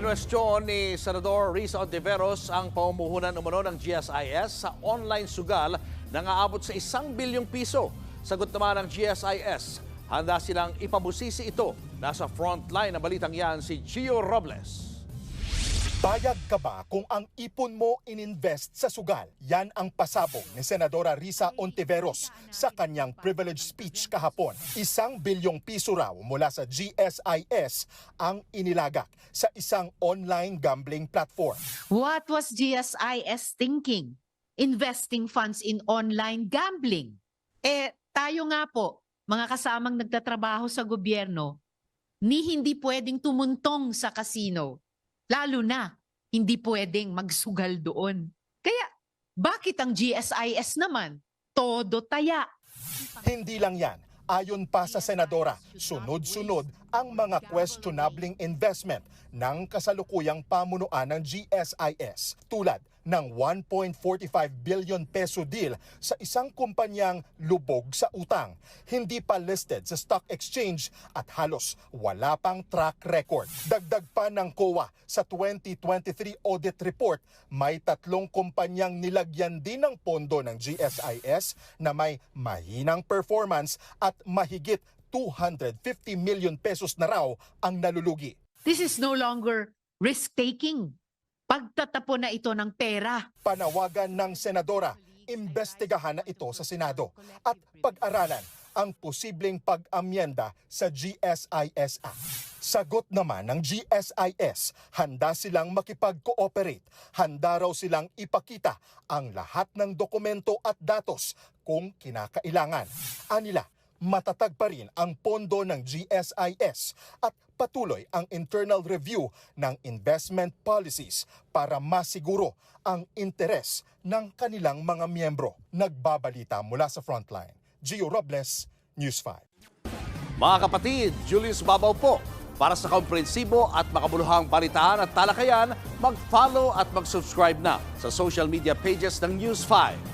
Kinwestiyon ni Senador Risa Ontiveros ang pamumuhunan umano ng GSIS sa online sugal na aabot sa 1 bilyong piso. Sagot naman ng GSIS, handa silang ipabusisi ito. Nasa frontline ng balitang yan si Gio Robles. Bayag ka ba kung ang ipon mo ininvest sa sugal? Yan ang pasabog ni Senadora Risa Ontiveros sa kanyang privilege speech kahapon. 1 bilyong piso raw mula sa GSIS ang inilagak sa isang online gambling platform. What was GSIS thinking? Investing funds in online gambling. Tayo nga po, mga kasamang nagtatrabaho sa gobyerno, hindi pwedeng tumuntong sa casino. Lalo na, hindi pwedeng magsugal doon. Kaya, bakit ang GSIS naman? Todo taya. Hindi lang yan. Ayon pa sa Senadora, sunod-sunod ang mga questionabling investment ng kasalukuyang pamunuan ng GSIS tulad ng 1.45 billion peso deal sa isang kumpanyang lubog sa utang. Hindi pa listed sa stock exchange at halos wala pang track record. Dagdag pa ng COA sa 2023 audit report, may 3 kumpanyang nilagyan din ng pondo ng GSIS na may mahinang performance at mahigit 250 million pesos na raw ang nalulugi. This is no longer risk-taking. Pagtatapon na ito ng pera. Panawagan ng Senadora, imbestigahan na ito sa Senado at pag-aralan ang posibleng pag-amyenda sa GSIS Act. Sagot naman ng GSIS, handa silang makipag-cooperate. Handa raw silang ipakita ang lahat ng dokumento at datos kung kinakailangan. Anila, matatag pa rin ang pondo ng GSIS at patuloy ang internal review ng investment policies para masiguro ang interes ng kanilang mga miyembro. Nagbabalita mula sa Frontline, Gio Robles, News 5. Mga kapatid, Julius Babaw po. Para sa komprehensibo at makabuluhang balitaan at talakayan, mag-follow at mag-subscribe na sa social media pages ng News 5.